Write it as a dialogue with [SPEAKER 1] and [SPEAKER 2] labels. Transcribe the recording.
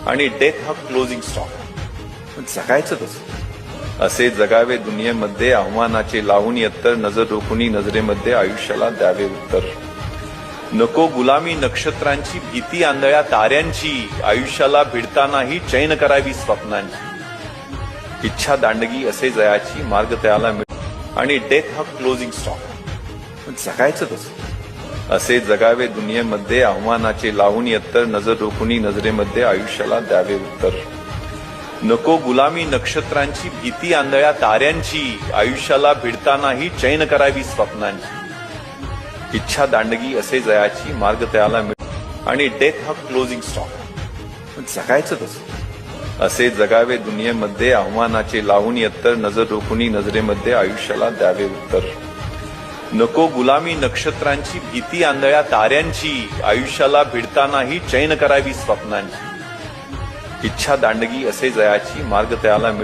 [SPEAKER 1] आणि डेथ हा closing stock. जगायचं कसं? असे जगावे दुनियेमध्ये आव्हानाचे लावून यत्तर नजर रोखुनी नजरेमध्ये आयुष्याला द्यावे उत्तर. नको गुलामी नक्षत्रांची भीती आंधळ्या ताऱ्यांची आयुष्याला भिडतानाही चैन करावी स्वप्नांची. इच्छा दांडगी असे जयाची मार्ग त्याला मिळ आणि डेथ हा क्लोजिंग स्टॉक. जगायचं कसं? असे जगावे दुनियेमध्ये आव्हानाचे लावून यत्तर नजर रोखुनी नजरेमध्ये आयुष्याला द्यावे उत्तर. नको गुलामी नक्षत्रांची भीती आंधळ्या ताऱ्यांची आयुष्याला भिडतानाही चैन करावी स्वप्नांची. इच्छा दांडगी असे जयाची मार्ग त्याला मिळ आणि डेथ हा क्लोजिंग स्टॉक. जगायचं कसं? असे जगावे दुनियेमध्ये आव्हानाचे लावून यत्तर नजर रोखुनी नजरेमध्ये आयुष्याला द्यावे उत्तर. नको गुलामी नक्षत्रांची भीती आंधळ्या ताऱ्यांची आयुष्याला भिडतानाही चैन करावी स्वप्नांची. इच्छा दांडगी असे जयाची मार्ग त्याला मिळ